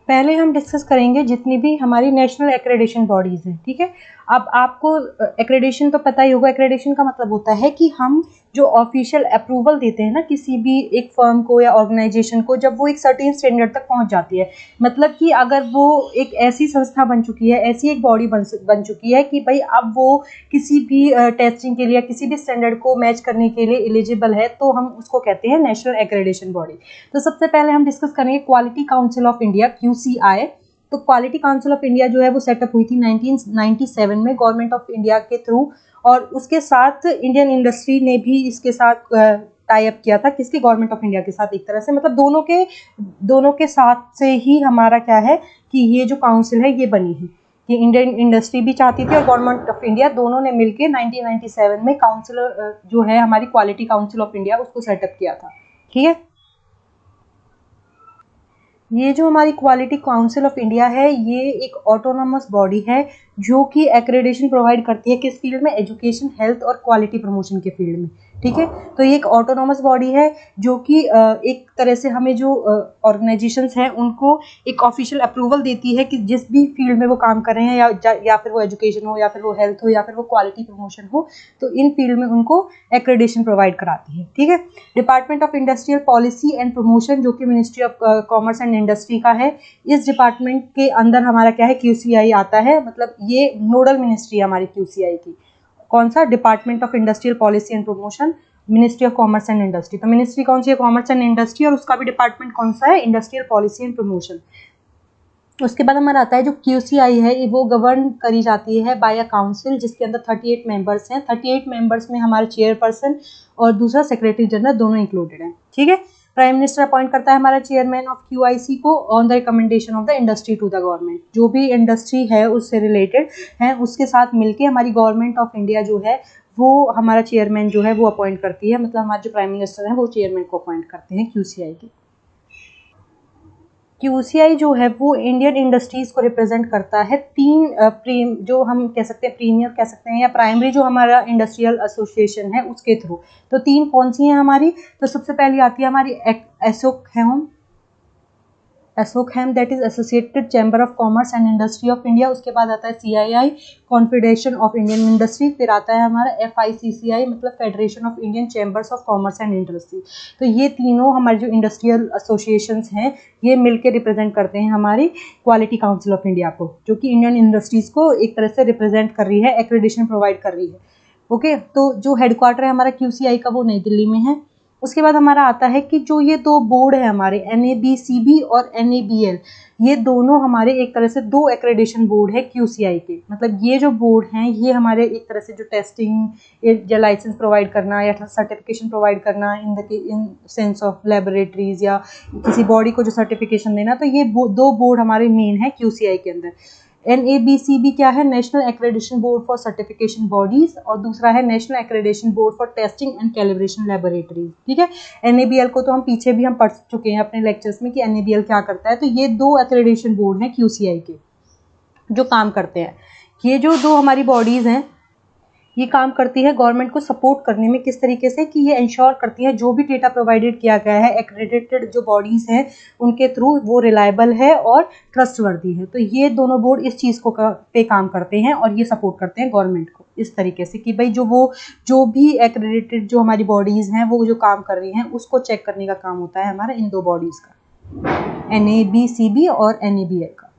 पहले हम डिस्कस करेंगे जितनी भी हमारी नेशनल एक्रेडिशन बॉडीज़ हैं, ठीक है। अब आपको एक्रेडिशन तो पता ही होगा। एक्रेडिशन का मतलब होता है कि हम जो ऑफिशियल अप्रूवल देते हैं ना किसी भी एक फर्म को या ऑर्गेनाइजेशन को, जब वो एक सर्टेन स्टैंडर्ड तक पहुंच जाती है, मतलब कि अगर वो एक ऐसी संस्था बन चुकी है, ऐसी एक बॉडी बन चुकी है कि भाई अब वो किसी भी टेस्टिंग के लिए, किसी भी स्टैंडर्ड को मैच करने के लिए एलिजिबल है, तो हम उसको कहते हैं नेशनल एक्रेडिशन बॉडी। तो सबसे पहले हम डिस्कस करेंगे quality council of India, QCI। तो क्वालिटी काउंसिल ऑफ इंडिया जो है वो सेटअप हुई थी 1997 में गवर्नमेंट ऑफ इंडिया के थ्रू, और उसके साथ इंडियन इंडस्ट्री ने भी इसके साथ टाई अप किया था। किसके? गवर्नमेंट ऑफ इंडिया के साथ, एक तरह से मतलब दोनों के साथ से ही हमारा क्या है कि ये जो काउंसिल है ये बनी है, कि इंडियन इंडस्ट्री भी चाहती थी और गवर्नमेंट ऑफ इंडिया, दोनों ने मिलकर 1997 में काउंसिल जो है हमारी क्वालिटी काउंसिल ऑफ इंडिया उसको सेटअप किया था, ठीक है। ये जो हमारी क्वालिटी काउंसिल ऑफ इंडिया है ये एक ऑटोनॉमस बॉडी है जो कि एक्रेडिशन प्रोवाइड करती है किस फील्ड में? एजुकेशन, हेल्थ और क्वालिटी प्रमोशन के फील्ड में, ठीक है। तो ये एक ऑटोनॉमस बॉडी है जो कि एक तरह से हमें जो ऑर्गेनाइजेशंस हैं उनको एक ऑफिशियल अप्रूवल देती है कि जिस भी फील्ड में वो काम कर रहे हैं, या फिर वो एजुकेशन हो, या फिर वो हेल्थ हो, या फिर वो क्वालिटी प्रमोशन हो, तो इन फील्ड में उनको एक्रेडिशन प्रोवाइड कराती है, ठीक है। Department of industrial policy and promotion जो कि ministry of commerce and industry का है, इस डिपार्टमेंट के अंदर हमारा क्या है? QCI आता है। मतलब ये नोडल मिनिस्ट्री है हमारी QCI की। कौन सा? Department of industrial policy and promotion, ministry of commerce and industry. तो मिनिस्ट्री कौन सी है? कॉमर्स एंड इंडस्ट्री, और उसका भी डिपार्टमेंट कौन सा है? Industrial policy and promotion. उसके बाद हमारा आता है जो QCI है वो गवर्न करी जाती है बाय अ काउंसिल जिसके अंदर 38 मेंबर्स हैं। 38 मेंबर्स में हमारे चेयरपर्सन और दूसरा सेक्रेटरी जनरल दोनों इंक्लूडेड हैं, ठीक है। प्राइम मिनिस्टर अपॉइंट करता है हमारा चेयरमैन ऑफ QIC को on the recommendation of the industry to the government. जो भी इंडस्ट्री है उससे रिलेटेड है उसके साथ मिलके हमारी गवर्नमेंट ऑफ इंडिया जो है वो हमारा चेयरमैन जो है वो अपॉइंट करती है। मतलब हमारे जो प्राइम मिनिस्टर हैं वो चेयरमैन को अपॉइंट करते हैं QCI के। QCI जो है वो इंडियन इंडस्ट्रीज को रिप्रेजेंट करता है। तीन जो हम कह सकते हैं प्रीमियर कह सकते हैं या प्राइमरी जो हमारा इंडस्ट्रियल एसोसिएशन है उसके थ्रू। तो तीन कौन सी हैं हमारी? तो सबसे पहली आती है हमारी ASSOCHAM that is associated chamber of commerce and industry of India. उसके बाद आता है CII confederation of Indian industry. फिर आता है हमारा FICCI मतलब federation of Indian chambers of commerce and industry. तो ये तीनों हमारे जो इंडस्ट्रियल एसोसिएशंस हैं ये मिलकर रिप्रेजेंट करते हैं हमारी क्वालिटी काउंसिल ऑफ इंडिया को, जो कि इंडियन इंडस्ट्रीज को एक तरह से रिप्रेजेंट कर रही है, एक्रेडिशन प्रोवाइड कर रही है। ओके, तो जो हेडक्वार्टर है हमारा QCI का वो नई दिल्ली में है। उसके बाद हमारा आता है कि जो ये दो बोर्ड है हमारे NABCB और NABL, ये दोनों हमारे एक तरह से दो एक्रेडिशन बोर्ड है QCI के। मतलब ये जो बोर्ड हैं ये हमारे एक तरह से जो टेस्टिंग या लाइसेंस प्रोवाइड करना या सर्टिफिकेशन प्रोवाइड करना इन सेंस ऑफ लेबोरेटरीज या किसी बॉडी को जो सर्टिफिकेशन देना, तो ये दो बोर्ड हमारे मेन है QCI के अंदर। NABCB क्या है? National accreditation board for certification bodies, और दूसरा है national accreditation board for testing and calibration laboratories, ठीक है। NABL को तो हम पीछे भी हम पढ़ चुके हैं अपने लेक्चर्स में कि NABL क्या करता है। तो ये दो एक्रेडिशन बोर्ड हैं QCI के जो काम करते हैं। ये जो दो हमारी बॉडीज हैं ये काम करती है गवर्नमेंट को सपोर्ट करने में। किस तरीके से? कि ये इंश्योर करती है जो भी डेटा प्रोवाइडेड किया गया है एक्रेडिटेड जो बॉडीज़ हैं उनके थ्रू वो रिलायबल है और ट्रस्टवर्दी है। तो ये दोनों बोर्ड इस चीज़ को पे काम करते हैं और ये सपोर्ट करते हैं गवर्नमेंट को इस तरीके से कि भाई जो भी एक्रेडिटेड जो हमारी बॉडीज़ हैं वो जो काम कर रही हैं उसको चेक करने का काम होता है हमारा इन दो बॉडीज़ का, NABCB और NABL का।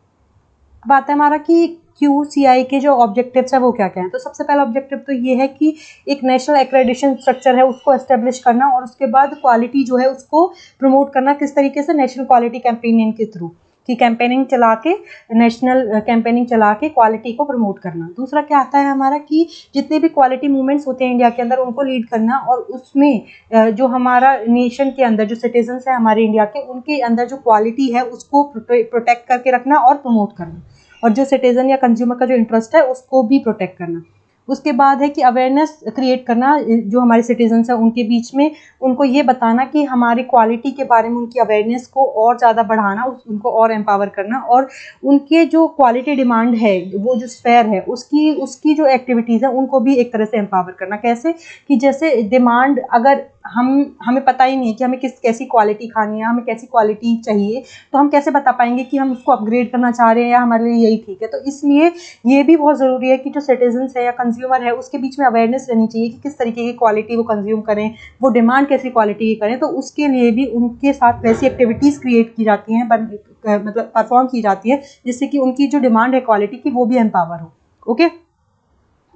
अब आता है हमारा कि QCI के जो ऑब्जेक्टिव्स है वो क्या क्या है। तो सबसे पहला ऑब्जेक्टिव तो ये है कि एक नेशनल एक्रेडिशन स्ट्रक्चर है उसको एस्टेब्लिश करना, और उसके बाद क्वालिटी जो है उसको प्रमोट करना। किस तरीके से? नेशनल क्वालिटी कैंपेनिंग के थ्रू, कि कैंपेनिंग चला के नेशनल कैंपेनिंग चला के क्वालिटी को प्रमोट करना। दूसरा क्या आता है हमारा कि जितने भी क्वालिटी मूवमेंट्स होते हैं इंडिया के अंदर उनको लीड करना, और उसमें जो हमारा नेशन के अंदर जो सिटीजन्स हैं हमारे इंडिया के उनके अंदर जो क्वालिटी है उसको प्रोटेक्ट करके रखना और प्रमोट करना, और जो सिटीजन या कंज्यूमर का जो इंटरेस्ट है उसको भी प्रोटेक्ट करना। उसके बाद है कि अवेयरनेस क्रिएट करना जो हमारे सिटीजन्स हैं उनके बीच में, उनको ये बताना कि हमारी क्वालिटी के बारे में उनकी अवेयरनेस को और ज़्यादा बढ़ाना, उनको और एम्पावर करना, और उनके जो क्वालिटी डिमांड है वो जो स्फेयर है उसकी जो एक्टिविटीज़ हैं उनको भी एक तरह से एम्पावर करना। कैसे? कि जैसे डिमांड अगर हमें पता ही नहीं है कि हमें कैसी क्वालिटी खानी है, हमें कैसी क्वालिटी चाहिए, तो हम कैसे बता पाएंगे कि हम उसको अपग्रेड करना चाह रहे हैं या हमारे लिए यही ठीक है। तो इसलिए ये भी बहुत ज़रूरी है कि जो सिटीजन्स है या कंज्यूमर है उसके बीच में अवेयरनेस रहनी चाहिए कि किस तरीके की क्वालिटी वो कंज्यूम करें, वो डिमांड कैसी क्वालिटी की करें। तो उसके लिए भी उनके साथ वैसी एक्टिविटीज़ क्रिएट की जाती हैं, मतलब परफॉर्म की जाती है, जिससे कि उनकी जो डिमांड है क्वालिटी की वो भी एम्पावर हो। ओके।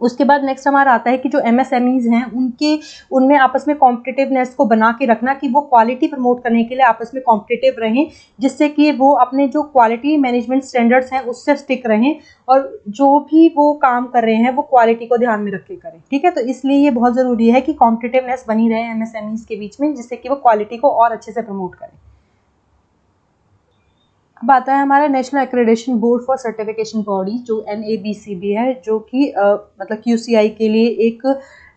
उसके बाद नेक्स्ट हमारा आता है कि जो एमएसएमईज हैं उनमें आपस में कॉम्पिटिटिवनेस को बना के रखना, कि वो क्वालिटी प्रमोट करने के लिए आपस में कॉम्पिटिटिव रहें, जिससे कि वो अपने जो क्वालिटी मैनेजमेंट स्टैंडर्ड्स हैं उससे स्टिक रहें, और जो भी वो काम कर रहे हैं वो क्वालिटी को ध्यान में रख के करें। ठीक है, तो इसलिए ये बहुत ज़रूरी है कि कॉम्पिटिटिवनेस बनी रहे एमएसएमईज के बीच में, जिससे कि वो क्वालिटी को और अच्छे से प्रमोट करें। अब आता है हमारा national accreditation board for certification body, जो NABCB है, जो कि मतलब QCI के लिए एक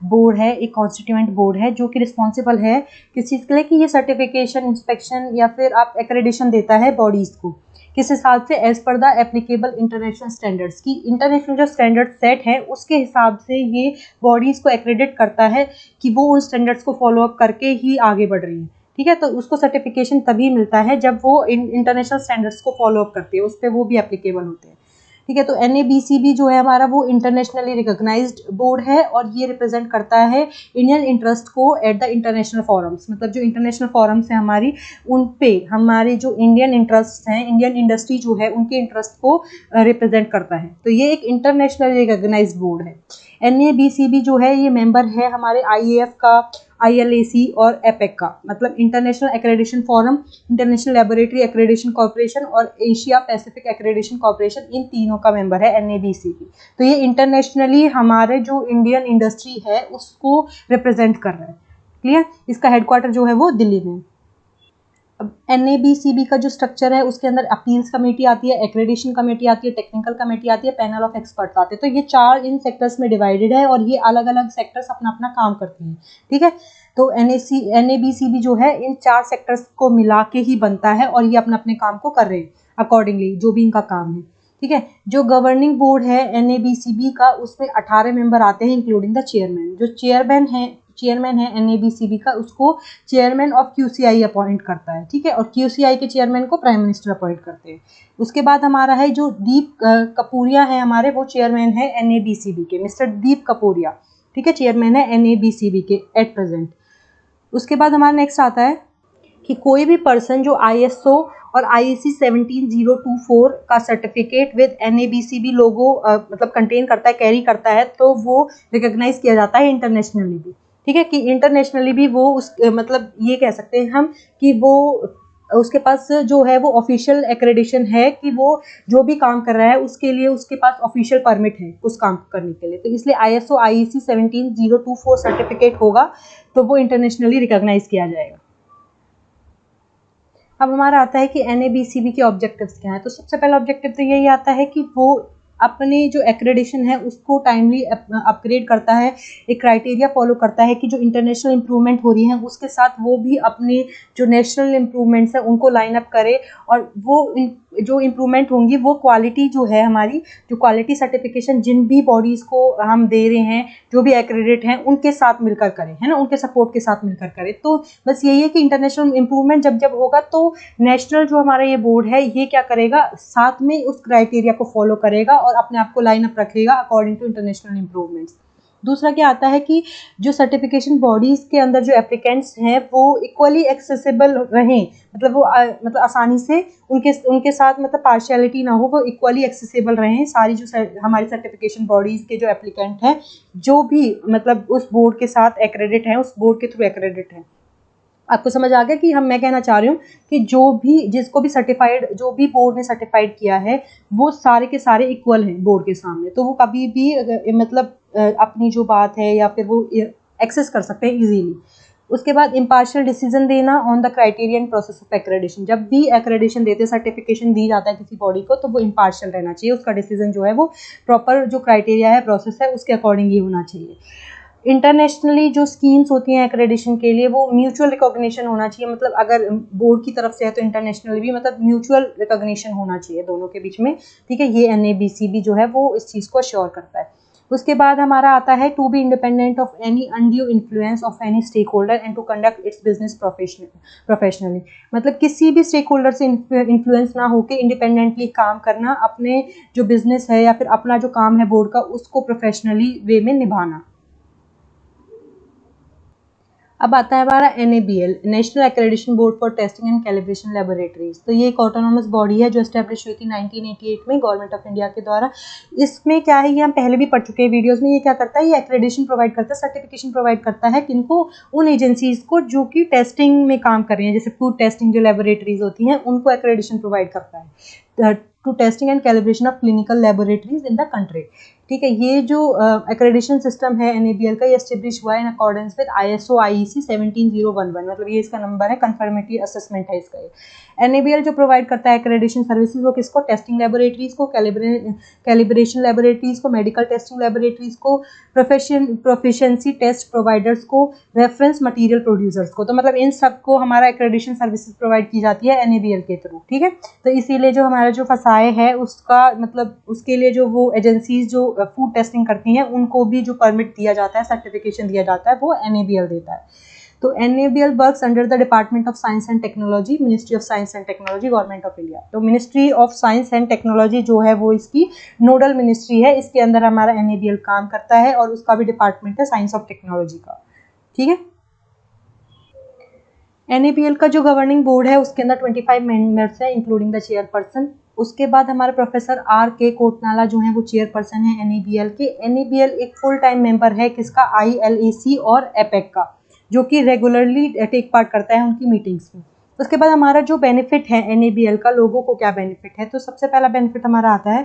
बोर्ड है, एक कॉन्स्टिट्यूएंट बोर्ड है, जो कि रिस्पॉन्सिबल है किस चीज़ के लिए, कि ये सर्टिफिकेशन, इंस्पेक्शन या फिर आप एक्रेडिशन देता है बॉडीज़ को, किस हिसाब से, as per the applicable international standards, की इंटरनेशनल जो स्टैंडर्ड सेट है उसके हिसाब से ये बॉडीज़ को एक्रेडिट करता है कि वो उन स्टैंडर्ड्स को फॉलो अप करके ही आगे बढ़ रही है। ठीक है, तो उसको सर्टिफिकेशन तभी मिलता है जब वो इंटरनेशनल स्टैंडर्ड्स को फॉलो अप करती है, उस पर वो भी एप्लीकेबल होते हैं। ठीक है, तो NABCB जो है हमारा वो इंटरनेशनली रिकॉग्नाइज्ड बोर्ड है, और ये रिप्रेजेंट करता है इंडियन इंटरेस्ट को एट द इंटरनेशनल फॉरम्स, मतलब जो इंटरनेशनल फॉरम्स हैं हमारी, उन पे हमारे जो इंडियन इंटरेस्ट हैं, इंडियन इंडस्ट्री जो है उनके इंटरेस्ट को रिप्रेजेंट करता है। तो ये एक इंटरनेशनली रिकॉग्नाइज्ड बोर्ड है। NABCB जो है ये मेंबर है हमारे IAF का, ILAC और एपेक का, मतलब international accreditation forum, international laboratory accreditation corporation और एशिया पैसिफिक एक्रेडिटेशन कॉर्पोरेशन, इन तीनों का मेंबर है NABCB। तो ये इंटरनेशनली हमारे जो इंडियन इंडस्ट्री है उसको रिप्रेजेंट कर रहा है। क्लियर। इसका हेडक्वार्टर जो है वो दिल्ली में। अब NABCB का जो स्ट्रक्चर है उसके अंदर अपील्स कमेटी आती है, एक्रेडिटेशन कमेटी आती है, टेक्निकल कमेटी आती है, पैनल ऑफ एक्सपर्ट्स आते हैं। तो ये 4 इन सेक्टर्स में डिवाइडेड है, और ये अलग अलग सेक्टर्स अपना अपना काम करते हैं। ठीक है, तो NABCB जो है इन 4 सेक्टर्स को मिला के ही बनता है, और ये अपने अपने काम को कर रहे हैं अकॉर्डिंगली, जो भी इनका काम है। ठीक है, जो गवर्निंग बोर्ड है NABCB का, उसमें 18 मेंबर आते हैं इंक्लूडिंग द चेयरमैन। जो चेयरमैन है NABCB का, उसको चेयरमैन ऑफ QCI अपॉइंट करता है। ठीक है, और QCI के चेयरमैन को प्राइम मिनिस्टर अपॉइंट करते हैं। उसके बाद हमारा है जो दीप कपूरिया है हमारे, वो चेयरमैन है NABCB के, मिस्टर दीप कपूरिया। ठीक है, चेयरमैन है NABCB के एट प्रेजेंट। उसके बाद हमारा नेक्स्ट आता है कि कोई भी पर्सन जो ISO और IEC 17024 का सर्टिफिकेट विद NABCB लोगो मतलब कंटेन करता है, कैरी करता है, तो वो रिकॉग्नाइज किया जाता है इंटरनेशनली भी। ठीक है, कि इंटरनेशनली भी वो उस मतलब ये कह सकते हैं हम कि वो उसके पास जो है वो ऑफिशियल एक्रेडिशन है, कि वो जो भी काम कर रहा है उसके लिए उसके पास ऑफिशियल परमिट है उस काम करने के लिए। तो इसलिए ISO IEC 17024 सर्टिफिकेट होगा तो वो इंटरनेशनली रिकॉग्नाइज किया जाएगा। अब हमारा आता है कि NABCB के ऑब्जेक्टिव्स क्या हैं। तो सबसे पहला ऑब्जेक्टिव तो यही आता है कि वो अपने जो एक्रेडिशन है उसको टाइमली अपग्रेड करता है, एक क्राइटेरिया फॉलो करता है कि जो इंटरनेशनल इंप्रूवमेंट हो रही है उसके साथ वो भी अपने जो नेशनल इंप्रूवमेंट्स है उनको लाइन अप करे, और वो जो इम्प्रूवमेंट होंगी वो क्वालिटी जो है हमारी, जो क्वालिटी सर्टिफिकेशन जिन भी बॉडीज़ को हम दे रहे हैं, जो भी एक्रेडिट हैं, उनके साथ मिलकर करें, है ना, उनके सपोर्ट के साथ मिलकर करें। तो बस यही है कि इंटरनेशनल इम्प्रूवमेंट जब जब होगा तो नेशनल जो हमारा ये बोर्ड है ये क्या करेगा, साथ में उस क्राइटेरिया को फॉलो करेगा और अपने आप को लाइन अप रखेगा अकॉर्डिंग टू इंटरनेशनल इम्प्रूवमेंट्स। दूसरा क्या आता है कि जो सर्टिफिकेशन बॉडीज़ के अंदर जो एप्लीकेंट्स हैं वो इक्वली एक्सेसिबल रहें, मतलब वो मतलब आसानी से उनके साथ मतलब पार्शियलिटी ना हो, वो इक्वली एक्सेसिबल रहें। सारी जो हमारी सर्टिफिकेशन बॉडीज़ के जो एप्लीकेंट हैं, जो भी मतलब उस बोर्ड के साथ एक्रेडिट हैं, उस बोर्ड के थ्रू एक्रेडिट हैं। आपको समझ आ गया कि मैं कहना चाह रही हूँ कि जो भी जिसको भी सर्टिफाइड, जो भी बोर्ड ने सर्टिफाइड किया है, वो सारे के सारे इक्वल हैं बोर्ड के सामने। तो वो कभी भी मतलब अपनी जो बात है या फिर वो एक्सेस कर सकते हैं इजीली। उसके बाद इम्पार्शियल डिसीजन देना on the criterion process of accreditation. जब भी एक्रेडिशन देते, सर्टिफिकेशन दी जाता है किसी बॉडी को, तो वो इम्पार्शियल रहना चाहिए, उसका डिसीजन जो है वो प्रॉपर जो क्राइटेरिया है, प्रोसेस है, उसके अकॉर्डिंग ही होना चाहिए। इंटरनेशनली जो स्कीम्स होती हैं एक्रेडिशन के लिए, वो म्यूचुअल रिकॉग्निशन होना चाहिए, मतलब अगर बोर्ड की तरफ से है तो इंटरनेशनली भी मतलब म्यूचुअल रिकॉग्निशन होना चाहिए दोनों के बीच में। ठीक है, ये NABCB जो है वो इस चीज़ को अश्योर करता है। उसके बाद हमारा आता है to be independent of any undue influence of any stakeholder and to conduct its business professionally. मतलब किसी भी स्टेक होल्डर से इन्फ्लुएंस ना होकर इंडिपेंडेंटली काम करना, अपने जो बिजनेस है या फिर अपना जो काम है बोर्ड का उसको प्रोफेशनली वे में निभाना। अब आता है हमारा NABL, national accreditation board for testing and calibration laboratories. तो ये एक ऑटोनॉमस बॉडी है जो एस्टेब्लिश हुई थी 1988 में गवर्नमेंट ऑफ इंडिया के द्वारा। इसमें क्या है, ये हम पहले भी पढ़ चुके हैं वीडियोस में। ये क्या करता है, ये एक्रेडिटेशन प्रोवाइड करता है, सर्टिफिकेशन प्रोवाइड करता है किनको, उन एजेंसीज को जो कि टेस्टिंग में काम कर रही हैं, जैसे फूड टेस्टिंग जो लेबोरेटरीज होती हैं उनको एक्रेडिटेशन प्रोवाइड करता है to testing and calibration of clinical laboratories in the country. ठीक है, ये जो एक्रेडिटेशन सिस्टम है NABL का, ये एस्टेब्लिश हुआ है in accordance with ISO IEC 17011, मतलब ये इसका नंबर है, कंफर्मेटरी असेसमेंट है इसका। NABL जो प्रोवाइड करता है एक्रेडिटेशन सर्विसेज वो किसको, टेस्टिंग लेबोरेटरीज को, कैलिब्रेशन लेबोरेटरीज को, मेडिकल टेस्टिंग लेबोरेटरीज को, प्रोफिशिएंसी टेस्ट प्रोवाइडर्स को, रेफरेंस मटेरियल प्रोड्यूसर्स को। तो मतलब इन सबको हमारा एक्रेडिटेशन सर्विसेज प्रोवाइड की जाती है NABL के थ्रू। ठीक है, तो इसीलिए जो हमारा जो फसाए है उसका मतलब उसके लिए जो वो एजेंसीज जो फूड टेस्टिंग करती हैं उनको भी जो परमिट दिया जाता है, सर्टिफिकेशन दिया जाता है, वो NABL देता है। तो NABL works under the department of science and technology, ministry of science and technology, government of India. तो ministry of science and technology जो है वो इसकी नोडल मिनिस्ट्री है, इसके अंदर हमारा NABL काम करता है और उसका भी डिपार्टमेंट है साइंस ऑफ टेक्नोलॉजी का। ठीक है, NABL का जो गवर्निंग बोर्ड है उसके अंदर 25 मेंबर्स है इंक्लूडिंग द चेयरपर्सन। उसके बाद हमारे प्रोफेसर RK कोटनाला जो है वो चेयरपर्सन है NABL के। NABL एक फुल टाइम मेंबर है किसका, ILAC और APEC का, जो कि रेगुलरली टेक पार्ट करता है उनकी मीटिंग्स में। उसके बाद हमारा जो बेनिफिट है NABL का, लोगों को क्या बेनिफिट है, तो सबसे पहला बेनिफिट हमारा आता है,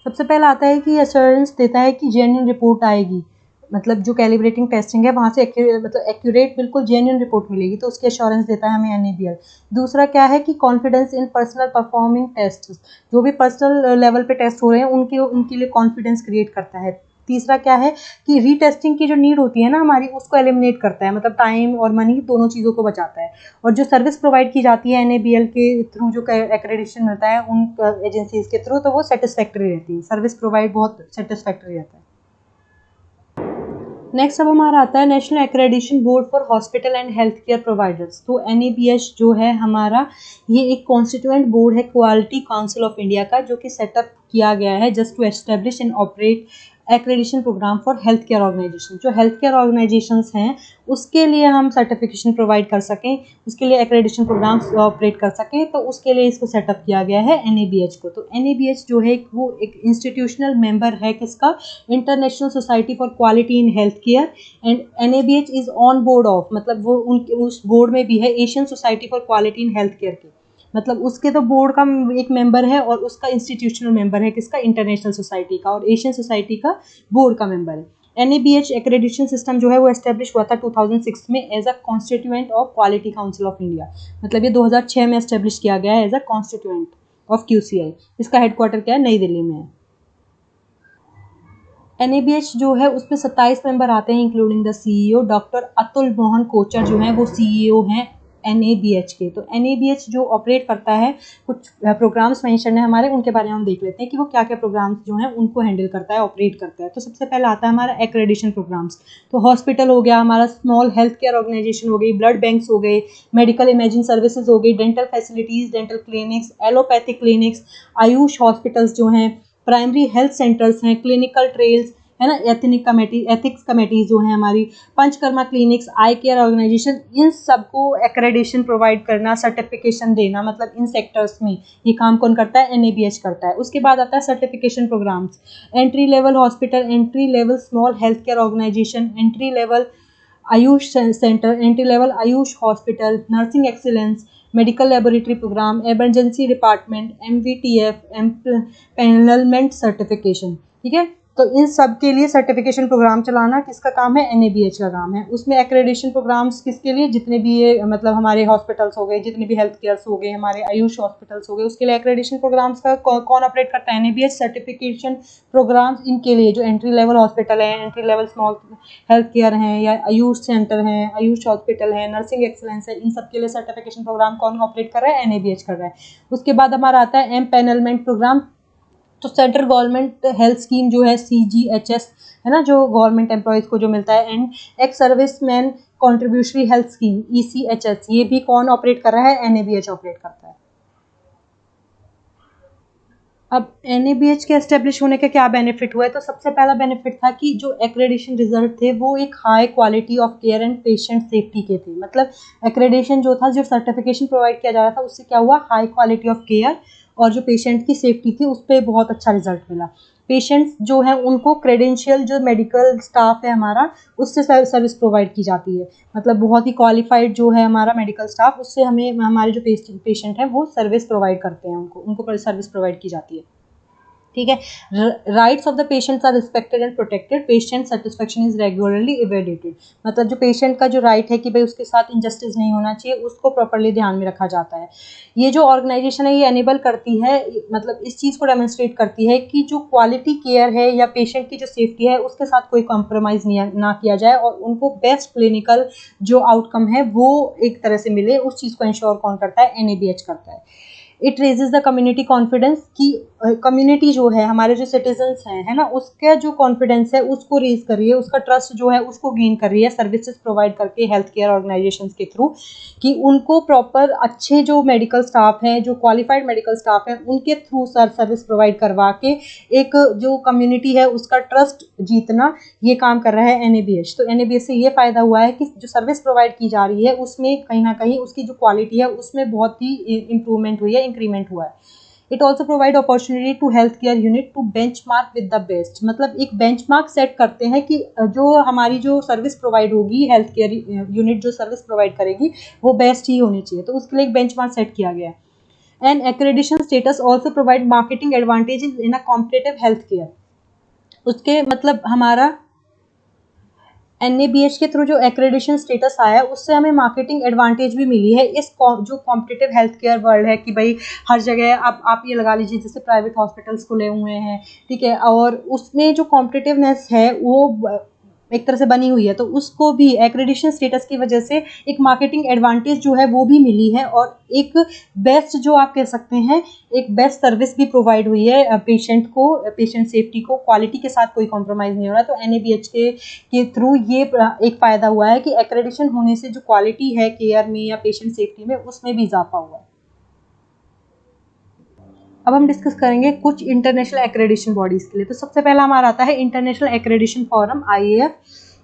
सबसे पहला आता है कि एश्योरेंस देता है कि जेन्युइन रिपोर्ट आएगी, मतलब जो कैलिब्रेटिंग टेस्टिंग है वहाँ से मतलब एक्यूरेट बिल्कुल जेन्युइन रिपोर्ट मिलेगी, तो उसकी एश्योरेंस देता है हमें NABL। दूसरा क्या है कि confidence in personal performing test, जो भी पर्सनल लेवल पे टेस्ट हो रहे हैं उनके लिए कॉन्फिडेंस क्रिएट करता है। तीसरा क्या है कि रीटेस्टिंग की जो नीड होती है ना हमारी, उसको एलिमिनेट करता है, मतलब टाइम और मनी दोनों चीज़ों को बचाता है। और जो सर्विस प्रोवाइड की जाती है NABL के थ्रू, जो एक्रेडिटेशन मिलता है उन एजेंसीज के थ्रू, तो वो सेटिस्फैक्ट्री रहती है, सर्विस प्रोवाइड बहुत सेटिस्फैक्ट्री रहता है। नेक्स्ट अब हमारा आता है national accreditation board for hospital and health care providers. तो NABH जो है हमारा, ये एक कॉन्स्टिट्यूएंट बोर्ड है क्वालिटी काउंसिल ऑफ इंडिया का, जो कि सेटअप किया गया है just to establish and operate accreditation programme for health care organisation. जो हेल्थ केयर ऑर्गेनाइजेशंस हैं उसके लिए हम सर्टिफिकेशन प्रोवाइड कर सकें, उसके लिए एक्रेडिटेशन प्रोग्राम्स ऑपरेट कर सकें, तो उसके लिए इसको सेटअप किया गया है NABH को। तो NABH जो है वो एक इंस्टीट्यूशनल मेंबर है किसका, international society for quality in health care, and NABH is on board of, मतलब वो उनके उस बोर्ड में भी है Asian society for quality in health care के, मतलब उसके तो बोर्ड का एक मेंबर है और उसका इंस्टीट्यूशनल मेंबर है किसका, इंटरनेशनल सोसाइटी का, और एशियन सोसाइटी का बोर्ड का मेंबर है। NABH एक्रेडिटेशन सिस्टम जो है वो एस्टेब्लिश हुआ था 2006 में as a constituent of quality council of India, मतलब ये 2006 में एस्टेब्लिश किया गया है as a constituent of QCI। इसका हेडक्वार्टर क्या है, नई दिल्ली में है। NABH जो है उसमें 27 मेंबर आते हैं including the CEO। Doctor Atul Mohan Kochar जो है वो CEO हैं NABH के। तो NABH जो ऑपरेट करता है, कुछ प्रोग्राम्स मेंशन है हमारे, उनके बारे में हम देख लेते हैं कि वो क्या क्या प्रोग्राम्स जो हैं उनको हैंडल करता है, ऑपरेट करता है। तो सबसे पहला आता है हमारा एक्रेडिटेशन प्रोग्राम्स। तो हॉस्पिटल हो गया हमारा, स्मॉल हेल्थ केयर ऑर्गेनाइजेशन हो गई, ब्लड बैंक्स हो गए, मेडिकल इमेजिंग सर्विसेज हो गई, dental facilities, dental clinics, allopathic clinics, Ayush hospitals जो हैं, प्राइमरी हेल्थ सेंटर्स हैं, क्लिनिकल ट्रेल्स है ना, एथिक्स कमेटीज जो है हमारी, पंचकर्मा क्लिनिक्स, आई केयर ऑर्गेनाइजेशन, इन सबको एक्रेडिटेशन प्रोवाइड करना, सर्टिफिकेशन देना, मतलब इन सेक्टर्स में ये काम कौन करता है, NABH करता है। उसके बाद आता है certification programmes, entry level hospital, entry level small health care organisation, entry level AYUSH centre, entry level AYUSH hospital, nursing excellence, medical laboratory programme, emergency department, MVTF, empanelment certification. ठीक है, तो इन सब के लिए सर्टिफिकेशन प्रोग्राम चलाना किसका काम है, NABH का काम है। उसमें एक्रेडिटेशन प्रोग्राम्स किसके लिए, जितने भी ये मतलब हमारे हॉस्पिटल्स हो गए, जितने भी हेल्थ केयर्स हो गए, हमारे आयुष हॉस्पिटल्स हो गए, उसके लिए एक्रेडिटेशन प्रोग्राम्स का कौन ऑपरेट करता है, NABH। सर्टिफिकेशन प्रोग्राम्स इनके लिए जो एंट्री लेवल हॉस्पिटल है, entry level small health care हैं, या आयुष सेंटर हैं, आयुष हॉस्पिटल है, नर्सिंग एक्सीलेंस है, इन सब के लिए सर्टिफिकेशन प्रोग्राम कौन ऑपरेट कर रहा है, NABH कर रहा है। उसके बाद हमारा आता है एम्पैनलमेंट प्रोग्राम, तो सेंट्रल गवर्नमेंट हेल्थ स्कीम जो है CGHS है ना, जो गवर्नमेंट एम्प्लॉयज़ को जो मिलता है, and ex serviceman contributory health scheme ECHS, ये भी कौन ऑपरेट कर रहा है? NABH ऑपरेट करता है। अब NABH के एस्टेब्लिश होने का क्या बेनिफिट हुआ है? तो सबसे पहला बेनिफिट था कि जो एक्रेडिशन रिजल्ट थे वो एक high quality of care and patient safety के थे। मतलब एक्रेडिशन जो था, जो सर्टिफिकेशन प्रोवाइड किया जा रहा था, उससे क्या हुआ? हाई क्वालिटी ऑफ केयर और जो पेशेंट की सेफ्टी थी उस पर बहुत अच्छा रिजल्ट मिला। पेशेंट्स जो है उनको क्रेडेंशियल जो मेडिकल स्टाफ है हमारा, उससे सर्विस प्रोवाइड की जाती है। मतलब बहुत ही क्वालिफाइड जो है हमारा मेडिकल स्टाफ, उससे हमें हमारे जो पेशेंट हैं वो सर्विस प्रोवाइड करते हैं, उनको सर्विस प्रोवाइड की जाती है। ठीक है। Rights of the patients are respected and protected, patient satisfaction is regularly evaluated. मतलब जो पेशेंट का जो राइट है कि भाई उसके साथ इनजस्टिस नहीं होना चाहिए, उसको प्रॉपर्ली ध्यान में रखा जाता है। ये जो ऑर्गेनाइजेशन है ये एनेबल करती है, मतलब इस चीज़ को डेमोन्स्ट्रेट करती है कि जो क्वालिटी केयर है या पेशेंट की जो सेफ्टी है उसके साथ कोई कॉम्प्रोमाइज़ ना किया जाए, और उनको बेस्ट क्लिनिकल जो आउटकम है वो एक तरह से मिले, उस चीज़ को इंश्योर कौन करता है? NABH करता है। It raises the community confidence, की कम्युनिटी जो है हमारे जो सिटीजन्स हैं, है ना, उसका जो कॉन्फिडेंस है उसको रेज कर रही है, उसका ट्रस्ट जो है उसको गेन कर रही है सर्विसेज प्रोवाइड करके हेल्थ केयर ऑर्गेनाइजेशन के थ्रू, कि उनको प्रॉपर अच्छे जो मेडिकल स्टाफ हैं, जो क्वालिफाइड मेडिकल स्टाफ हैं, उनके थ्रू सर्विस प्रोवाइड करवा के एक जो कम्युनिटी है उसका ट्रस्ट जीतना, ये काम कर रहा है NABH। तो NABH से ये फ़ायदा हुआ है कि जो सर्विस प्रोवाइड की जा रही है उसमें कहीं ना कहीं उसकी जो क्वालिटी है उसमें बहुत ही इम्प्रूवमेंट हुई है, इंक्रीमेंट हुआ है। It also provide opportunity to health care unit to benchmark with the best. मतलब एक बेंचमार्क सेट करते हैं कि जो हमारी जो सर्विस प्रोवाइड होगी, हेल्थ केयर यूनिट जो सर्विस प्रोवाइड करेगी वो बेस्ट ही होनी चाहिए, तो उसके लिए एक बेंचमार्क सेट किया गया है। And accreditation status also provide marketing advantages in a competitive health care. उसके मतलब हमारा NABH के थ्रू जो एक्रेडिशन स्टेटस आया है उससे हमें मार्केटिंग एडवांटेज भी मिली है इस जो कॉम्पिटिटिव हेल्थ केयर वर्ल्ड है, कि भाई हर जगह आप ये लगा लीजिए जैसे प्राइवेट हॉस्पिटल्स खुले हुए हैं, ठीक है, और उसमें जो कॉम्पिटिटिवनेस है वो एक तरह से बनी हुई है, तो उसको भी एक्रेडिशन स्टेटस की वजह से एक मार्केटिंग एडवांटेज जो है वो भी मिली है, और एक बेस्ट जो आप कह सकते हैं एक बेस्ट सर्विस भी प्रोवाइड हुई है पेशेंट को, पेशेंट सेफ्टी को, क्वालिटी के साथ कोई कॉम्प्रोमाइज़ नहीं हो रहा। तो NABH के थ्रू ये एक फ़ायदा हुआ है कि एक्रेडिशन होने से जो क्वालिटी है केयर में या पेशेंट सेफ्टी में उसमें भी इजाफा हुआ है। अब हम डिस्कस करेंगे कुछ इंटरनेशनल एक्रेडिशन बॉडीज़ के लिए। तो सबसे पहला हमारा आता है इंटरनेशनल एक्रेडिशन फोरम IAF।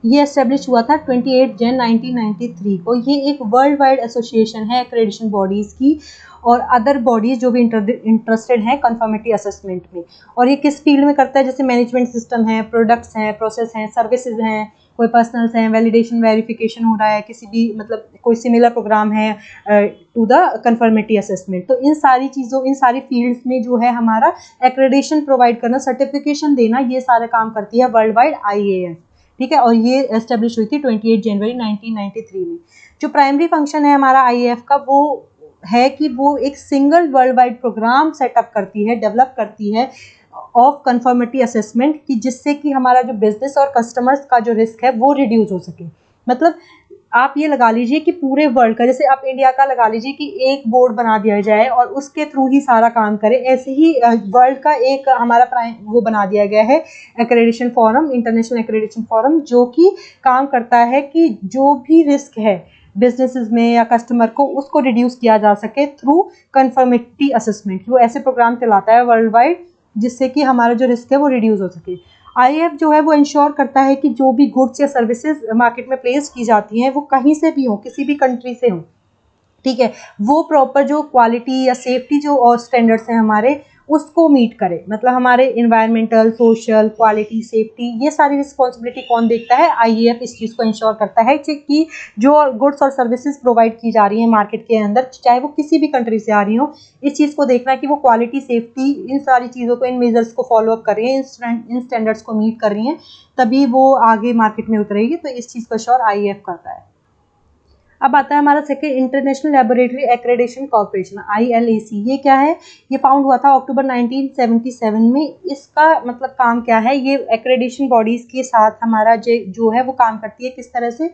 ये एस्टेब्लिश हुआ था 28 जन 1993 को। ये एक वर्ल्ड वाइड एसोसिएशन है एक्रेडिशन बॉडीज़ की और अदर बॉडीज़ जो भी इंटरेस्टेड हैं कंफर्मिटी असेसमेंट में। और ये किस फील्ड में करता है? जैसे मैनेजमेंट सिस्टम है, प्रोडक्ट्स हैं, प्रोसेस हैं, सर्विसेज हैं, कोई पर्सनल्स हैं, वैलिडेशन वेरिफिकेशन हो रहा है, किसी भी मतलब कोई सिमिलर प्रोग्राम है टू द कंफर्मिटी असेसमेंट। तो इन सारी चीज़ों, इन सारी फील्ड्स में जो है हमारा एक्रेडिशन प्रोवाइड करना, सर्टिफिकेशन देना, ये सारे काम करती है वर्ल्ड वाइड IAF। ठीक है, और ये एस्टेब्लिश हुई थी 28 जनवरी 1993 में। जो प्राइमरी फंक्शन है हमारा IAF का वो है कि वो एक single worldwide programme setup करती है, डेवलप करती है ऑफ कंफर्मिटी असेसमेंट, कि जिससे कि हमारा जो बिजनेस और कस्टमर्स का जो रिस्क है वो रिड्यूस हो सके। मतलब आप ये लगा लीजिए कि पूरे वर्ल्ड का, जैसे आप इंडिया का लगा लीजिए कि एक बोर्ड बना दिया जाए और उसके थ्रू ही सारा काम करे, ऐसे ही वर्ल्ड का एक हमारा वो बना दिया गया है accreditation forum, international accreditation forum, जो कि काम करता है कि जो भी रिस्क है बिजनेसेस में या कस्टमर को, उसको रिड्यूस किया जा सके थ्रू कंफर्मिटी असेसमेंट। वो ऐसे प्रोग्राम चलाता है वर्ल्ड वाइड जिससे कि हमारा जो रिस्क है वो रिड्यूस हो सके। IAF जो है वो इंश्योर करता है कि जो भी गुड्स या सर्विसेज मार्केट में प्लेस की जाती हैं वो कहीं से भी हो, किसी भी कंट्री से हो, ठीक है, वो प्रॉपर जो क्वालिटी या सेफ्टी जो और स्टैंडर्ड्स हैं हमारे, उसको मीट करे। मतलब हमारे इन्वायरमेंटल, सोशल, क्वालिटी, सेफ्टी, ये सारी रिस्पॉन्सिबिलिटी कौन देखता है? IAF इस चीज़ को इंश्योर करता है कि जो गुड्स और सर्विसेज प्रोवाइड की जा रही हैं मार्केट के अंदर, चाहे वो किसी भी कंट्री से आ रही हो, इस चीज़ को देखना है कि वो क्वालिटी, सेफ्टी, इन सारी चीज़ों को, इन मेजर्स को फॉलो अप कर रही हैं, इन स्टैंडर्ड्स को मीट कर रही हैं, तभी वो आगे मार्केट में उतरेगी। तो इस चीज़ को श्योर IAF करता है। अब आता है हमारा second, international laboratory accreditation corporation, ILAC। ये क्या है? ये फाउंड हुआ था अक्टूबर 1977 में। इसका मतलब काम क्या है? ये एक्रेडिशन बॉडीज़ के साथ हमारा जो है वो काम करती है किस तरह से?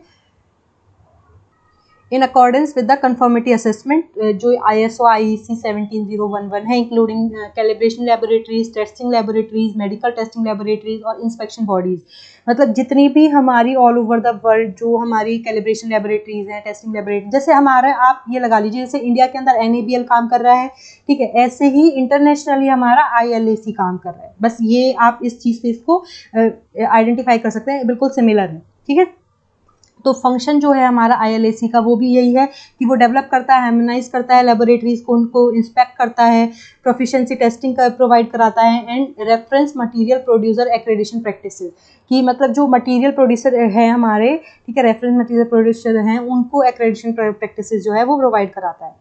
In accordance with the conformity assessment जो ISO IEC 17011 है, including calibration laboratories, testing laboratories, medical testing laboratories और इंस्पेक्शन बॉडीज, मतलब जितनी भी हमारी ऑल ओवर द वर्ल्ड जो हमारी कैलिब्रेशन लेबोरेटरीज हैं, टेस्टिंग लेबोरेटरी, जैसे हमारा आप ये लगा लीजिए जैसे इंडिया के अंदर NABL काम कर रहा है, ठीक है, ऐसे ही इंटरनेशनली हमारा ILAC काम कर रहा है। बस ये आप इस चीज़ से इसको आइडेंटिफाई कर सकते हैं, बिल्कुल सिमिलर है, ठीक है। तो फंक्शन जो है हमारा ILAC का वो भी यही है कि वो डेवलप करता है, हार्मोनाइज करता है लेबोरेटरीज को, उनको इंस्पेक्ट करता है, प्रोफिशिएंसी टेस्टिंग का प्रोवाइड कराता है, and reference material producer accreditation practices, कि मतलब जो मटेरियल प्रोड्यूसर है हमारे, ठीक है, रेफरेंस मटेरियल प्रोड्यूसर हैं, उनको एक्रेडिशन प्रैक्टिसेस जो है वो प्रोवाइड कराता है।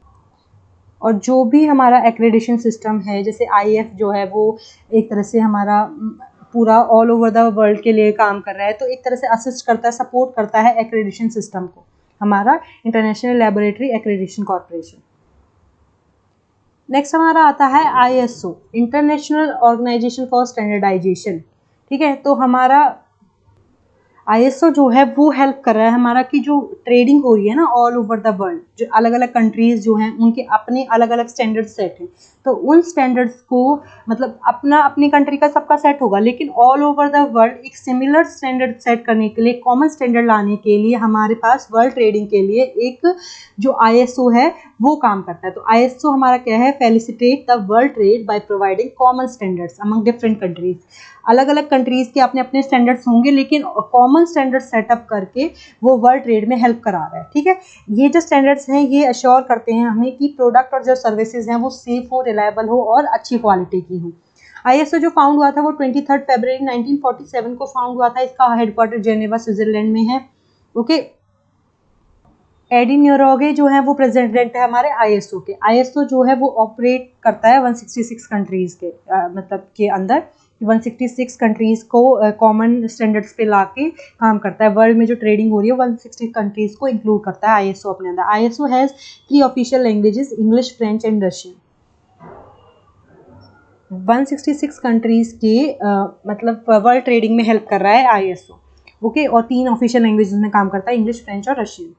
और जो भी हमारा एक्रेडिशन सिस्टम है, जैसे IF जो है वो एक तरह से हमारा पूरा ऑल ओवर द वर्ल्ड के लिए काम कर रहा है, तो एक तरह से असिस्ट करता है, सपोर्ट करता है एक्रेडिशन सिस्टम को, हमारा international laboratory accreditation corporation. Next हमारा आता है ISO, international organisation for standardisation, ठीक है। तो हमारा ISO जो है वो हेल्प कर रहा है हमारा कि जो ट्रेडिंग हो रही है ना ऑल ओवर द वर्ल्ड, जो अलग अलग कंट्रीज जो हैं उनके अपने अलग अलग स्टैंडर्ड सेट हैं, तो उन स्टैंडर्ड्स को मतलब अपना अपनी कंट्री का सबका सेट होगा, लेकिन ऑल ओवर द वर्ल्ड एक सिमिलर स्टैंडर्ड सेट करने के लिए, कॉमन स्टैंडर्ड लाने के लिए हमारे पास वर्ल्ड ट्रेडिंग के लिए एक जो ISO है वो काम करता है। तो ISO हमारा क्या है, facilitate the world trade by providing common standards among different countries. अलग अलग कंट्रीज के अपने अपने स्टैंडर्ड्स होंगे, लेकिन कॉमन स्टैंडर्ड सेटअप करके वो वर्ल्ड ट्रेड में हेल्प करा रहा है, ठीक है। ये जो स्टैंडर्ड्स हैं ये अश्योर करते हैं हमें कि प्रोडक्ट और जो सर्विसेज हैं वो सेफ हो, रिलायबल हो और अच्छी क्वालिटी की हो। ISO जो फाउंड हुआ था वो 23 फरवरी 1947 को फाउंड हुआ था। इसका हेडक्वार्टर जेनेवा स्विट्जरलैंड में है, ओके। एडी न्यूरोगे जो है वो प्रेसिडेंट है हमारे ISO के। ISO जो है वो ऑपरेट करता है 166 कंट्रीज के मतलब के अंदर, 166 कंट्रीज को कॉमन स्टैंडर्ड्स पे लाके काम करता है। वर्ल्ड में जो ट्रेडिंग हो रही है 160 कंट्रीज को इंक्लूड करता है ISO अपने अंदर। ISO has 3 official languages, English, French and Russian. 166 countries के मतलब वर्ल्ड ट्रेडिंग में हेल्प कर रहा है ISO, ओके। और 3 ऑफिशियल लैंग्वेजेस में काम करता है, इंग्लिश, फ्रेंच और रशियन।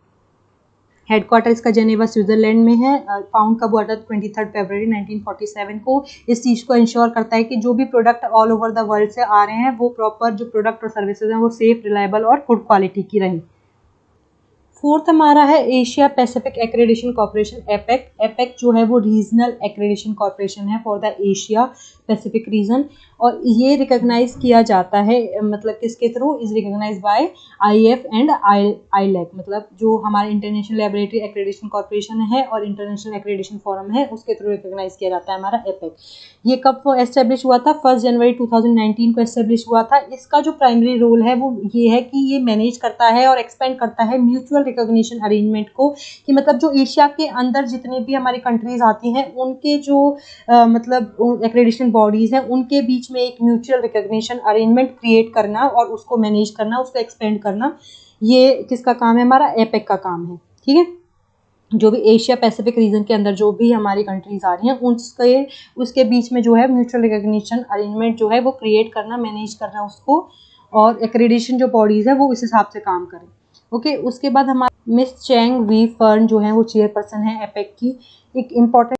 हेडक्वार्टर इसका जेनेवा स्विट्जरलैंड में है। फाउंड कब हुआ था, 23 फरवरी 1947 को। इस चीज़ को इंश्योर करता है कि जो भी product all over the world से आ रहे हैं वो प्रॉपर जो प्रोडक्ट और सर्विसेज हैं वो सेफ, रिलायबल और गुड क्वालिटी की रहें। फोर्थ हमारा है Asia Pacific accreditation corporation, APAC. APAC जो है वो रीजनल एक्रेडिशन कॉर्पोरेशन है for the Asia Pacific region, और ये रिकॉग्नाइज किया जाता है मतलब किसके through, is recognise by IF and ILAC, मतलब जो हमारे इंटरनेशनल लेबोरेटरी एक्रेडिशन कॉर्पोरेशन है और इंटरनेशनल एक्रेडिशन फोरम है उसके थ्रू रिकॉग्नाइज किया जाता है हमारा एपेक। ये कब एस्टेब्लिश हुआ था, 1 जनवरी 2019 को एस्टेब्लिश हुआ था। इसका जो प्राइमरी रोल है वो ये है कि ये मैनेज करता है और एक्सपेंड करता है म्यूचुअल रिकॉग्निशन अरेंजमेंट को, कि मतलब जो एशिया के अंदर जितने भी हमारी कंट्रीज आती हैं उनके जो मतलब एक्रेडिशन बॉडीज हैं उनके बीच में एक म्यूचुअल रिकॉग्निशन अरेंजमेंट क्रिएट करना और उसको मैनेज करना, उसको एक्सपेंड करना, ये किसका काम है, हमारा एपेक का काम है, ठीक है। जो भी एशिया पैसिफिक रीजन के अंदर जो भी हमारी कंट्रीज आ रही हैं उसके बीच में जो है म्यूचुअल रिकॉग्निशन अरेंजमेंट जो है वो क्रिएट करना, मैनेज करना उसको, और एक्रेडिशन जो बॉडीज है वो इस हिसाब से काम करें, ओके। उसके बाद हमारे मिस चैंग वी फर्न जो है वो चेयरपर्सन है एपेक की। एक इम्पॉर्टेंट